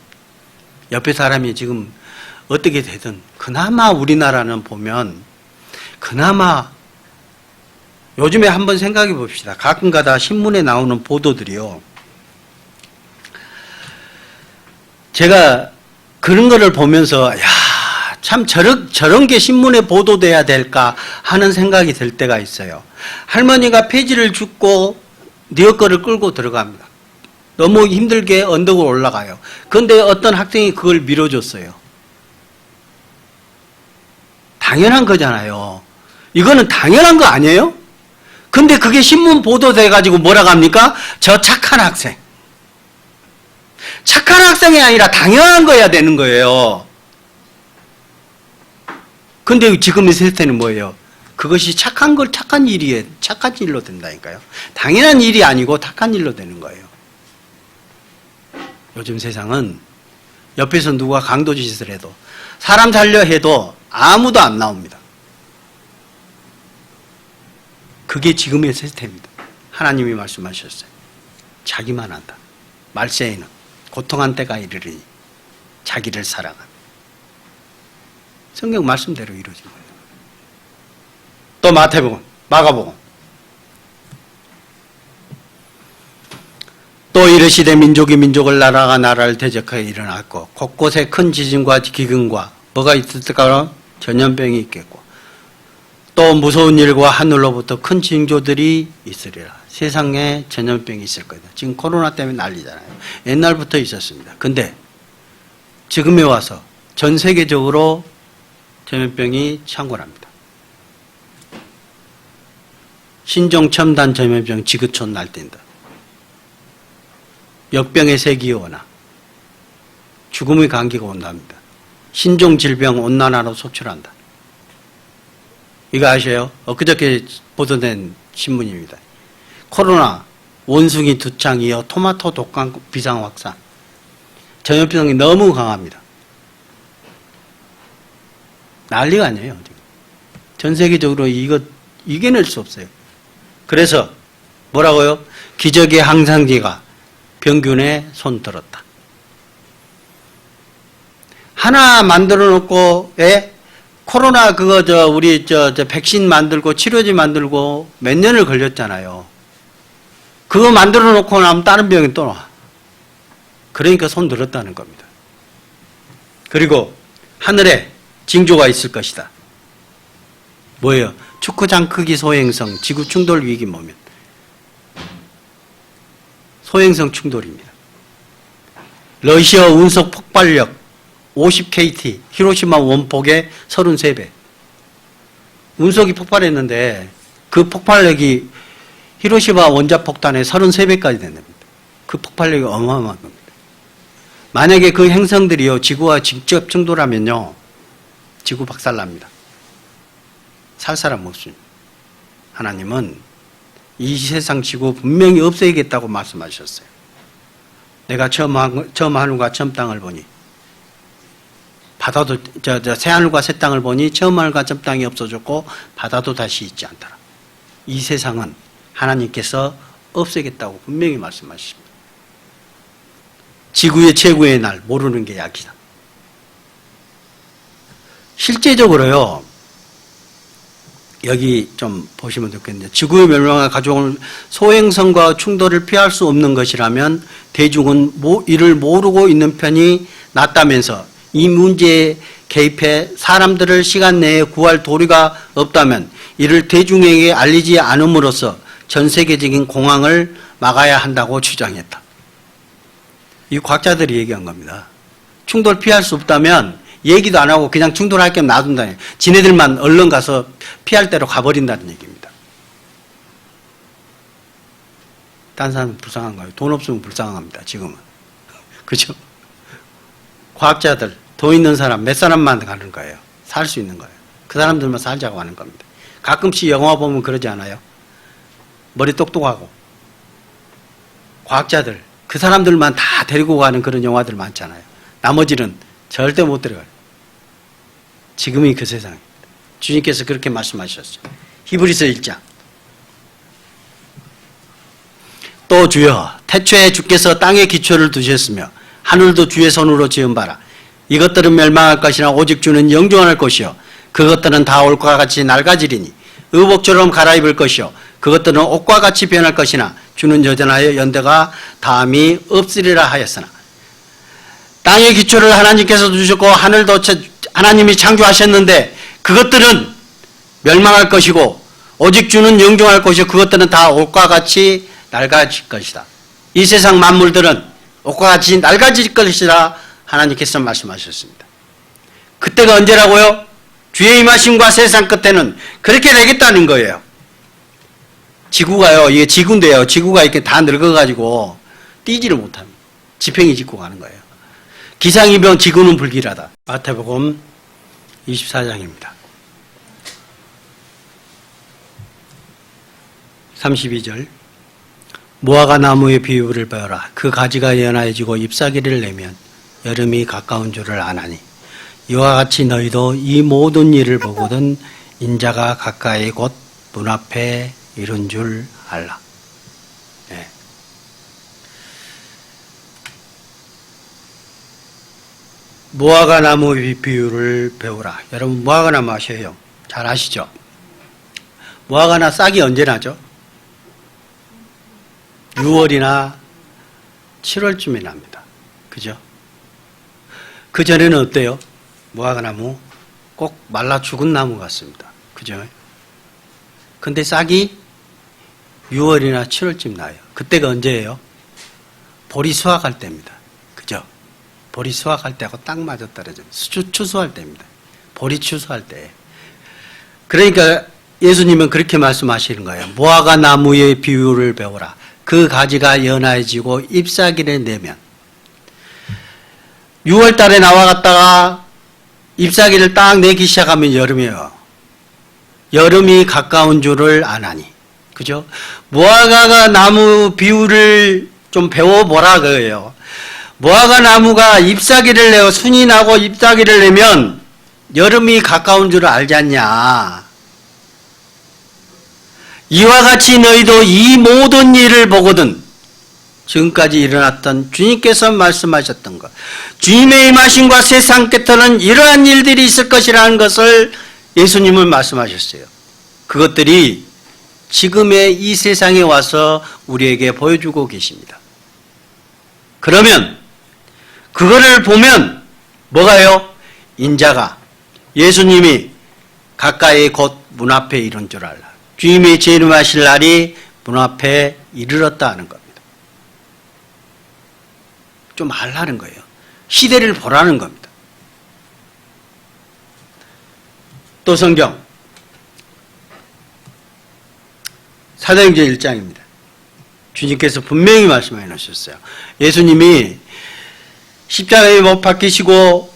옆에 사람이 지금 어떻게 되든, 그나마 우리나라는 보면, 그나마, 요즘에 한번 생각해 봅시다. 가끔가다 신문에 나오는 보도들이요. 제가 그런 거를 보면서, 야, 참 저런 게 신문에 보도돼야 될까 하는 생각이 들 때가 있어요. 할머니가 폐지를 줍고 리어커를 끌고 들어갑니다. 너무 힘들게 언덕을 올라가요. 그런데 어떤 학생이 그걸 밀어줬어요. 당연한 거잖아요. 이거는 당연한 거 아니에요? 근데 그게 신문 보도돼가지고 뭐라고 합니까? 저 착한 학생. 착한 학생이 아니라 당연한 거야 되는 거예요. 근데 지금의 세태는 뭐예요? 그것이 착한 일로 된다니까요. 당연한 일이 아니고 착한 일로 되는 거예요. 요즘 세상은 옆에서 누가 강도짓을 해도, 사람 살려 해도 아무도 안 나옵니다. 그게 지금의 세태입니다. 하나님이 말씀하셨어요. 자기만 한다. 말세에는 고통한 때가 이르리니 자기를 사랑한. 성경 말씀대로 이루어진 거예요. 또 마태복음, 마가복음. 또 이르시되 민족이 민족을 나라가 나라를 대적하여 일어났고 곳곳에 큰 지진과 기근과 뭐가 있을까요? 전염병이 있겠고 또 무서운 일과 하늘로부터 큰 징조들이 있으리라. 세상에 전염병이 있을 거다. 지금 코로나 때문에 난리잖아요. 옛날부터 있었습니다. 근데 지금에 와서 전 세계적으로 전염병이 창궐합니다. 신종 첨단 전염병 지구촌 날뛴다. 역병의 세기 원화, 죽음의 감기가 온답니다. 신종 질병 온난화로 속출한다. 이거 아셔요? 엊그저께 보도된 신문입니다. 코로나, 원숭이 두창 이어 토마토 독감 비상 확산. 전염병이 너무 강합니다. 난리가 아니에요. 지금. 전 세계적으로 이거 이겨낼 수 없어요. 그래서 뭐라고요? 기적의 항상제가 병균에 손들었다. 하나 만들어 놓고, 예? 코로나 우리 백신 만들고 치료제 만들고 몇 년을 걸렸잖아요. 그거 만들어 놓고 나면 다른 병이 또 와. 그러니까 손 들었다는 겁니다. 그리고 하늘에 징조가 있을 것이다. 뭐예요? 축구장 크기 소행성, 지구 충돌 위기 모면. 소행성 충돌입니다. 러시아 운석 폭발력 50KT, 히로시마 원폭의 33배. 운석이 폭발했는데 그 폭발력이 히로시마 원자폭탄의 33배까지 된답니다. 그 폭발력이 어마어마한 겁니다. 만약에 그 행성들이요, 지구와 직접 충돌하면요, 지구 박살납니다. 살 사람 없습니다. 하나님은 이 세상 지구 분명히 없애야겠다고 말씀하셨어요. 내가 처음 하늘과 처음 땅을 보니, 바다도, 새 하늘과 새 땅을 보니 처음 하늘과 처음 땅이 없어졌고, 바다도 다시 있지 않더라. 이 세상은 하나님께서 없애겠다고 분명히 말씀하십니다. 지구의 최고의 날, 모르는 게 약이다. 실제적으로요, 여기 좀 보시면 좋겠는데, 지구의 멸망을 가져올 소행성과 충돌을 피할 수 없는 것이라면 대중은 이를 모르고 있는 편이 낫다면서, 이 문제에 개입해 사람들을 시간 내에 구할 도리가 없다면 이를 대중에게 알리지 않음으로써 전 세계적인 공황을 막아야 한다고 주장했다. 이 과학자들이 얘기한 겁니다. 충돌 피할 수 없다면 얘기도 안 하고 그냥 충돌할 겸 놔둔다. 지네들만 얼른 가서 피할 대로 가버린다는 얘기입니다. 딴 사람은 불쌍한 거예요. 돈 없으면 불쌍합니다. 지금은. 그죠? 과학자들, 돈 있는 사람, 몇 사람만 가는 거예요. 살 수 있는 거예요. 그 사람들만 살자고 하는 겁니다. 가끔씩 영화 보면 그러지 않아요? 머리 똑똑하고. 과학자들, 그 사람들만 다 데리고 가는 그런 영화들 많잖아요. 나머지는 절대 못 데려가요. 지금이 그 세상입니다. 주님께서 그렇게 말씀하셨어요. 히브리서 1장. 또 주여, 태초에 주께서 땅에 기초를 두셨으며 하늘도 주의 손으로 지은 바라. 이것들은 멸망할 것이나 오직 주는 영존할 것이요 그것들은 다 올과 같이 낡아지리니 의복처럼 갈아입을 것이요 그것들은 옷과 같이 변할 것이나 주는 여전하여 연대가 다함이 없으리라 하였으나. 땅의 기초를 하나님께서 두셨고 하늘도 하나님이 창조하셨는데 그것들은 멸망할 것이고 오직 주는 영존할 것이요 그것들은 다 옷과 같이 낡아질 것이다. 이 세상 만물들은 옷과 같이 낡아질 것이라 하나님께서 말씀하셨습니다. 그때가 언제라고요? 주의 임하심과 세상 끝에는 그렇게 되겠다는 거예요. 지구가요, 이게 지구인데요. 지구가 이렇게 다 늙어가지고 뛰지를 못합니다. 지팽이 짚고 가는 거예요. 기상이변 지구는 불길하다. 마태복음 24장입니다. 32절. 무화과 나무의 비유를 배워라. 그 가지가 연하여지고 잎사귀를 내면 여름이 가까운 줄을 아나니 이와 같이 너희도 이 모든 일을 보거든 인자가 가까이 곧 눈앞에 이른 줄 알라. 네. 무화과 나무 비유를 배우라. 여러분 무화과 나무 아셔요? 잘 아시죠? 무화과나 싹이 언제 나죠? 6월이나 7월쯤에 납니다. 그죠? 그 전에는 어때요? 무화과 나무 꼭 말라 죽은 나무 같습니다. 그죠? 근데 싹이 6월이나 7월쯤 나요. 그때가 언제예요? 보리 수확할 때입니다. 그죠? 보리 수확할 때하고 딱 맞아떨어져요. 추수할 때입니다. 보리 추수할 때. 그러니까 예수님은 그렇게 말씀하시는 거예요. 무화과 나무의 비유를 배우라. 그 가지가 연하여지고 잎사귀를 내면 6월 달에 나와갔다가 잎사귀를 딱 내기 시작하면 여름이에요. 여름이 가까운 줄을 아나니. 그죠? 무화과 나무 비유를 좀 배워보라 그래요. 무화과 나무가 잎사귀를 내고 순이 나고 잎사귀를 내면 여름이 가까운 줄을 알지 않냐. 이와 같이 너희도 이 모든 일을 보거든 지금까지 일어났던 주님께서 말씀하셨던 것, 주님의 임하심과 세상 끝에는 이러한 일들이 있을 것이라는 것을 예수님은 말씀하셨어요. 그것들이 지금의 이 세상에 와서 우리에게 보여주고 계십니다. 그러면 그거를 보면 뭐가요? 인자가, 예수님이 가까이 곧 문 앞에 이른 줄 알라. 주님의 재림하실 날이 문 앞에 이르렀다 하는 겁니다. 좀 알라는 거예요. 시대를 보라는 겁니다. 또 성경 사도행전 1장입니다. 주님께서 분명히 말씀해 놓으셨어요. 예수님이 십자가에 못 박히시고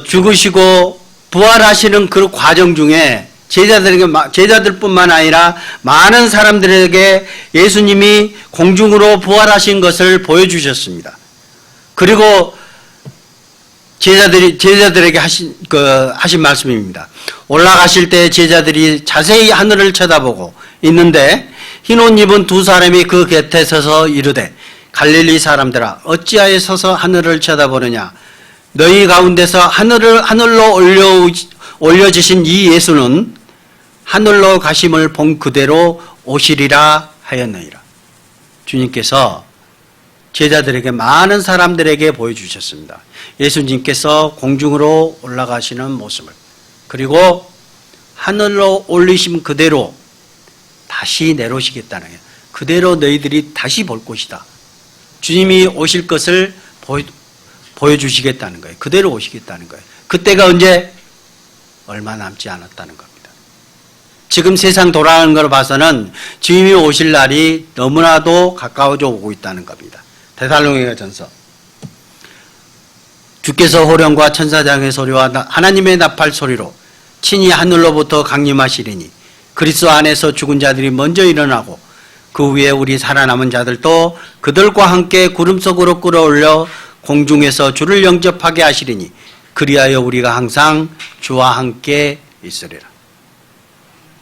죽으시고 부활하시는 그 과정 중에 제자들뿐만 아니라 많은 사람들에게 예수님이 공중으로 부활하신 것을 보여주셨습니다. 그리고 제자들에게 하신 말씀입니다. 올라가실 때 제자들이 자세히 하늘을 쳐다보고 있는데 흰 옷 입은 두 사람이 그 곁에 서서 이르되 갈릴리 사람들아 어찌하여 서서 하늘을 쳐다보느냐. 너희 가운데서 하늘로 올려지신 이 예수는 하늘로 가심을 본 그대로 오시리라 하였느니라. 주님께서 제자들에게 많은 사람들에게 보여주셨습니다. 예수님께서 공중으로 올라가시는 모습을, 그리고 하늘로 올리심 그대로 다시 내려오시겠다는 거예요. 그대로 너희들이 다시 볼 것이다. 주님이 오실 것을 보여주시겠다는 거예요. 그대로 오시겠다는 거예요. 그때가 언제? 얼마 남지 않았다는 겁니다. 지금 세상 돌아가는 걸 봐서는 주님이 오실 날이 너무나도 가까워져 오고 있다는 겁니다. 데살로니가전서. 주께서 호령과 천사장의 소리와 하나님의 나팔 소리로 친히 하늘로부터 강림하시리니 그리스도 안에서 죽은 자들이 먼저 일어나고 그 위에 우리 살아남은 자들도 그들과 함께 구름 속으로 끌어올려 공중에서 주를 영접하게 하시리니 그리하여 우리가 항상 주와 함께 있으리라.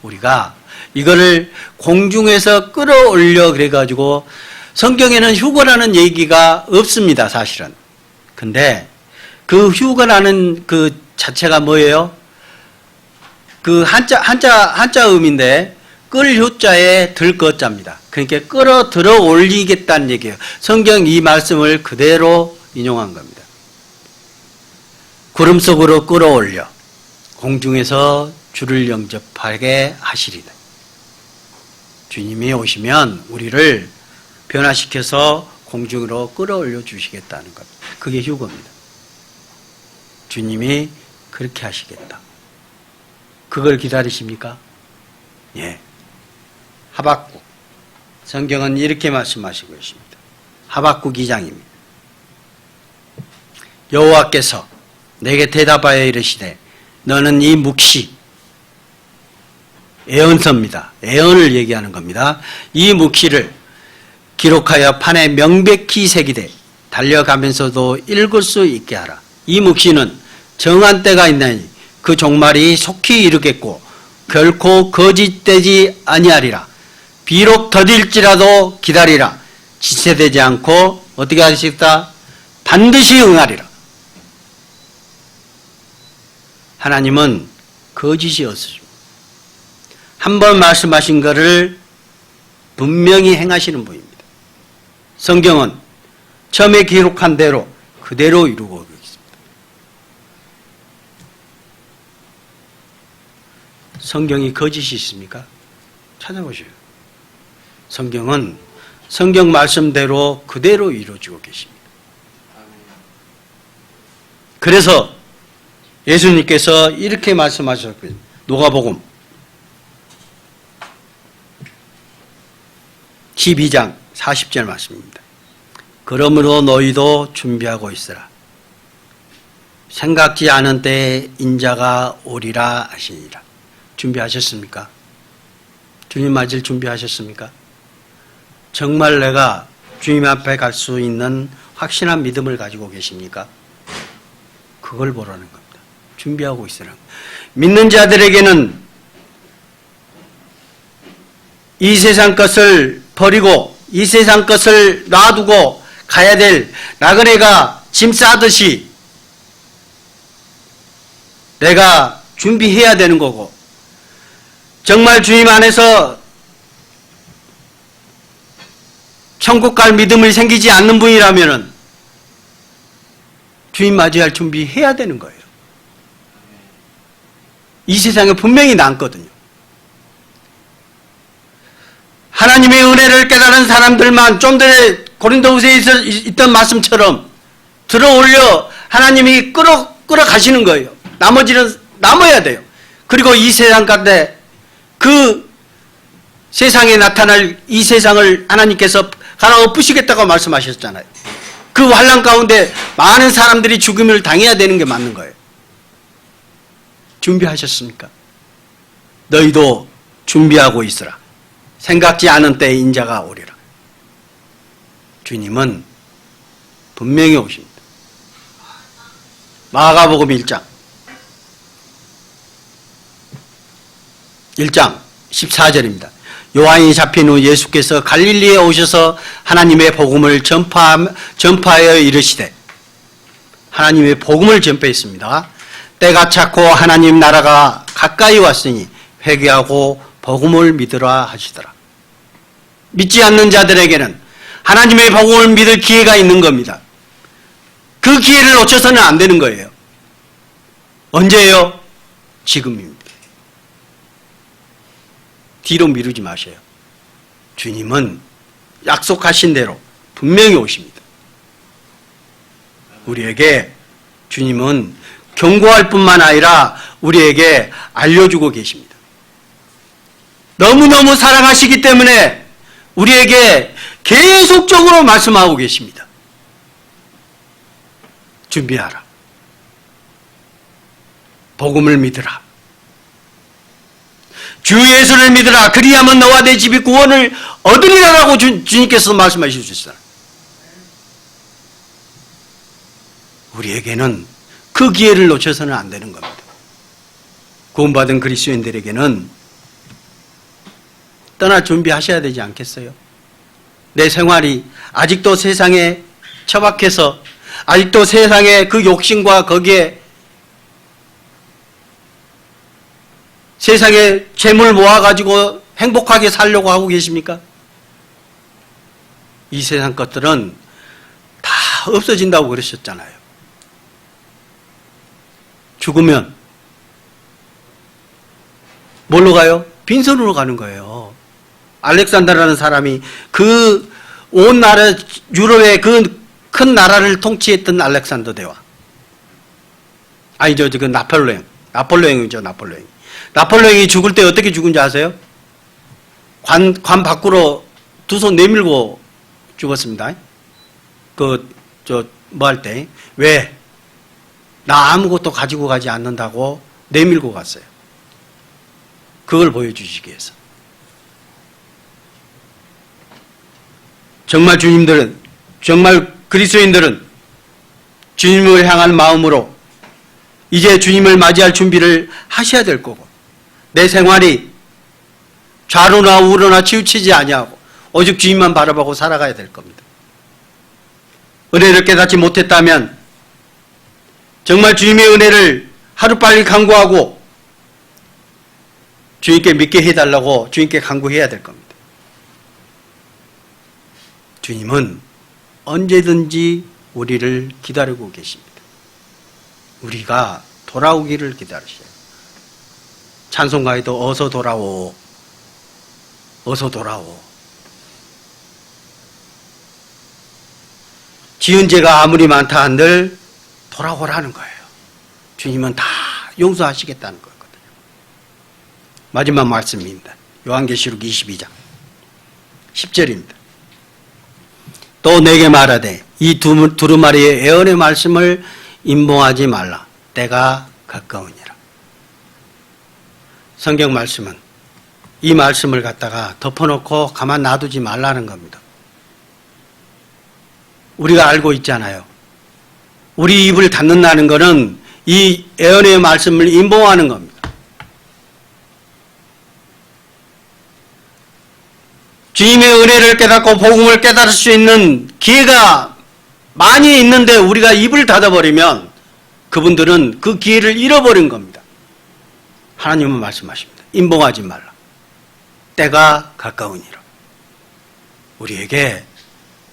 우리가 이거를 공중에서 끌어올려 그래가지고 성경에는 휴거라는 얘기가 없습니다, 사실은. 근데 그 휴거라는 그 자체가 뭐예요? 그 한자음인데 끌 휴자에 들 거자입니다. 그러니까 끌어 들어 올리겠다는 얘기예요. 성경 이 말씀을 그대로 인용한 겁니다. 구름 속으로 끌어올려 공중에서 주를 영접하게 하시리다. 주님이 오시면 우리를 변화시켜서 공중으로 끌어올려 주시겠다는 것. 그게 휴거입니다. 주님이 그렇게 하시겠다. 그걸 기다리십니까? 예. 하박국. 성경은 이렇게 말씀하시고 있습니다. 하박국 2장입니다. 여호와께서 내게 대답하여 이르시되 너는 이 묵시, 애언서입니다. 애언을 얘기하는 겁니다. 이 묵시를 기록하여 판에 명백히 새기되 달려가면서도 읽을 수 있게 하라. 이 묵시는 정한 때가 있나니 그 종말이 속히 이르겠고 결코 거짓되지 아니하리라. 비록 더딜지라도 기다리라. 지체되지 않고 어떻게 하시겠다? 반드시 응하리라. 하나님은 거짓이 없으십니다. 한번 말씀하신 것을 분명히 행하시는 분입니다. 성경은 처음에 기록한 대로 그대로 이루고 있습니다. 성경이 거짓이 있습니까? 찾아보세요. 성경은 성경 말씀대로 그대로 이루어지고 계십니다. 그래서 예수님께서 이렇게 말씀하셨거든요. 누가복음 12장 40절 말씀입니다. 그러므로 너희도 준비하고 있으라. 생각지 않은 때에 인자가 오리라 하시니라. 준비하셨습니까? 주님 맞을 준비하셨습니까? 정말 내가 주님 앞에 갈 수 있는 확신한 믿음을 가지고 계십니까? 그걸 보라는 겁니다. 준비하고 있으라. 믿는 자들에게는 이 세상 것을 버리고 이 세상 것을 놔두고 가야 될 나그네가 짐 싸듯이 내가 준비해야 되는 거고, 정말 주님 안에서 천국 갈 믿음이 생기지 않는 분이라면 주님 맞이할 준비해야 되는 거예요. 이 세상에 분명히 남거든요. 하나님의 은혜를 깨달은 사람들만 좀 전에 고린도후서에 있던 말씀처럼 들어올려 하나님이 끌어가시는 거예요. 나머지는 남아야 돼요. 그리고 이 세상 가운데 그 세상에 나타날 이 세상을 하나님께서 갈아엎으시겠다고 말씀하셨잖아요. 그 환난 가운데 많은 사람들이 죽음을 당해야 되는 게 맞는 거예요. 준비하셨습니까? 너희도 준비하고 있으라. 생각지 않은 때에 인자가 오리라. 주님은 분명히 오십니다. 마가복음 1장 14절입니다. 요한이 잡힌 후 예수께서 갈릴리에 오셔서 하나님의 복음을 전파하여 이르시되, 하나님의 복음을 전파했습니다. 때가 찼고 하나님 나라가 가까이 왔으니 회개하고 복음을 믿으라 하시더라. 믿지 않는 자들에게는 하나님의 복음을 믿을 기회가 있는 겁니다. 그 기회를 놓쳐서는 안 되는 거예요. 언제예요? 지금입니다. 뒤로 미루지 마세요. 주님은 약속하신 대로 분명히 오십니다. 우리에게 주님은 경고할 뿐만 아니라 우리에게 알려주고 계십니다. 너무너무 사랑하시기 때문에 우리에게 계속적으로 말씀하고 계십니다. 준비하라. 복음을 믿으라. 주 예수를 믿으라. 그리하면 너와 내 집이 구원을 얻으리라라고 주님께서 말씀하실 수 있어요. 우리에게는 그 기회를 놓쳐서는 안 되는 겁니다. 구원받은 그리스도인들에게는 떠날 준비하셔야 되지 않겠어요? 내 생활이 아직도 세상에 처박혀서 아직도 세상의 그 욕심과 거기에 세상에 재물 모아가지고 행복하게 살려고 하고 계십니까? 이 세상 것들은 다 없어진다고 그러셨잖아요. 죽으면 뭘로 가요? 빈손으로 가는 거예요. 알렉산더라는 사람이 그 온 나라 유럽의 그 큰 나라를 통치했던 알렉산더 대왕. 아니죠, 그 나폴레옹이죠, 나폴레옹. 나폴레옹이 죽을 때 어떻게 죽은지 아세요? 관 밖으로 두 손 내밀고 죽었습니다. 뭐 할 때. 왜? 나 아무것도 가지고 가지 않는다고 내밀고 갔어요. 그걸 보여주시기 위해서. 정말 정말 그리스도인들은 주님을 향한 마음으로 이제 주님을 맞이할 준비를 하셔야 될 거고, 내 생활이 좌로나 우로나 치우치지 아니하고 오직 주님만 바라보고 살아가야 될 겁니다. 은혜를 깨닫지 못했다면 정말 주님의 은혜를 하루빨리 간구하고 주님께 믿게 해달라고 주님께 간구해야 될 겁니다. 주님은 언제든지 우리를 기다리고 계십니다. 우리가 돌아오기를 기다리셔요. 찬송가에도 어서 돌아오, 어서 돌아오. 지은 죄가 아무리 많다 한들 돌아오라는 거예요. 주님은 다 용서하시겠다는 거거든요. 마지막 말씀입니다. 요한계시록 22장 10절입니다. 또 내게 말하되 이 두루마리의 예언의 말씀을 임봉하지 말라. 때가 가까우니라. 성경 말씀은 이 말씀을 갖다가 덮어놓고 가만 놔두지 말라는 겁니다. 우리가 알고 있잖아요. 우리 입을 닫는다는 것은 이 예언의 말씀을 임봉하는 겁니다. 주님의 은혜를 깨닫고 복음을 깨달을 수 있는 기회가 많이 있는데 우리가 입을 닫아버리면 그분들은 그 기회를 잃어버린 겁니다. 하나님은 말씀하십니다. 인봉하지 말라. 때가 가까우니라. 우리에게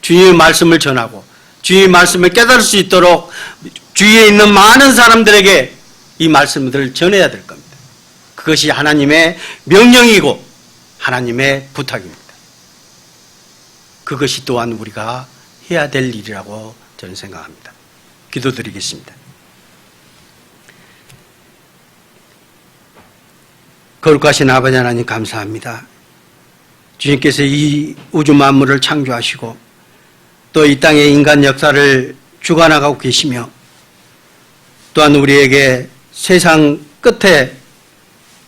주님의 말씀을 전하고 주님의 말씀을 깨달을 수 있도록 주위에 있는 많은 사람들에게 이 말씀들을 전해야 될 겁니다. 그것이 하나님의 명령이고 하나님의 부탁입니다. 그것이 또한 우리가 해야 될 일이라고 저는 생각합니다. 기도드리겠습니다. 거룩하신 아버지 하나님 감사합니다. 주님께서 이 우주 만물을 창조하시고 또 이 땅의 인간 역사를 주관하고 계시며 또한 우리에게 세상 끝에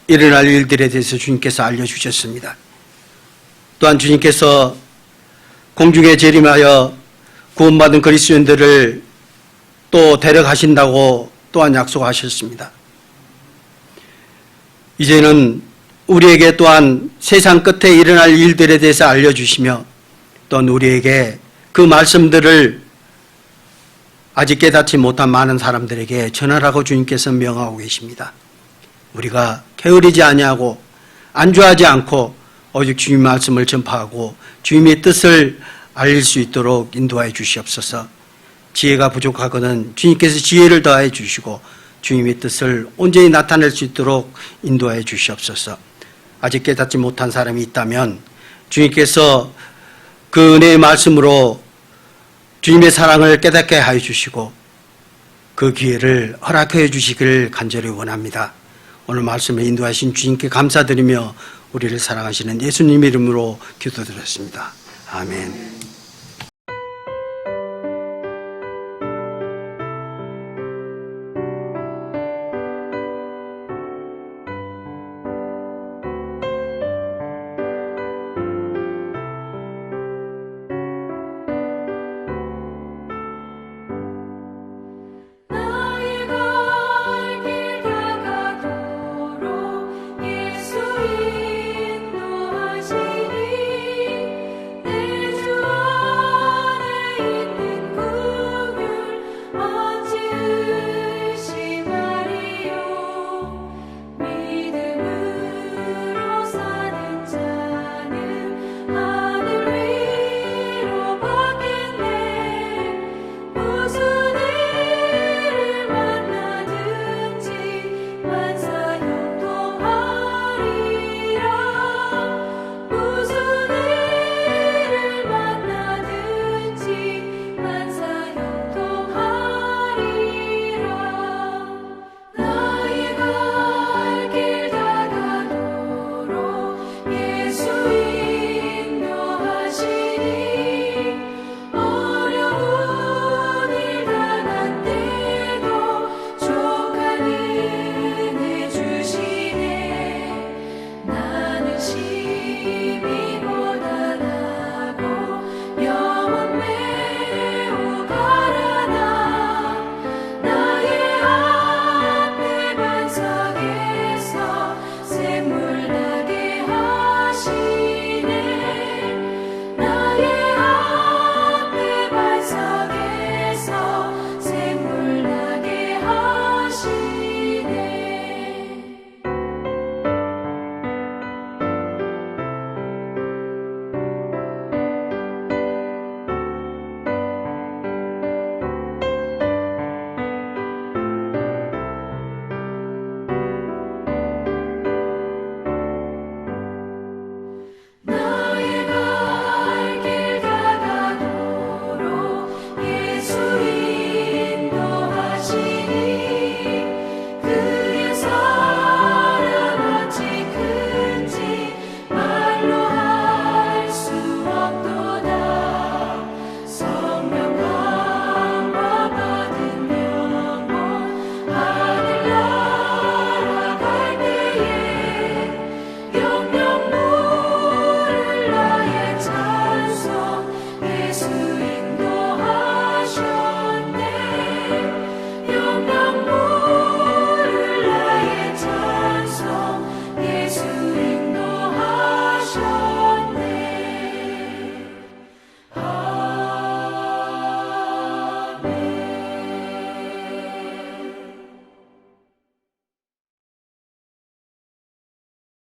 일어날 일들에 대해서 주님께서 알려주셨습니다. 또한 주님께서 공중에 재림하여 구원받은 그리스도인들을 또 데려가신다고 또한 약속하셨습니다. 이제는 우리에게 또한 세상 끝에 일어날 일들에 대해서 알려주시며 또한 우리에게 그 말씀들을 아직 깨닫지 못한 많은 사람들에게 전하라고 주님께서 명하고 계십니다. 우리가 게으르지 아니하고 안주하지 않고 오직 주님 말씀을 전파하고 주님의 뜻을 알릴 수 있도록 인도하여 주시옵소서. 지혜가 부족하거든 주님께서 지혜를 더하여 주시고 주님의 뜻을 온전히 나타낼 수 있도록 인도하여 주시옵소서. 아직 깨닫지 못한 사람이 있다면 주님께서 그 은혜의 말씀으로 주님의 사랑을 깨닫게 하여 주시고 그 기회를 허락해 주시길 간절히 원합니다. 오늘 말씀을 인도하신 주님께 감사드리며 우리를 사랑하시는 예수님 이름으로 기도드렸습니다. 아멘.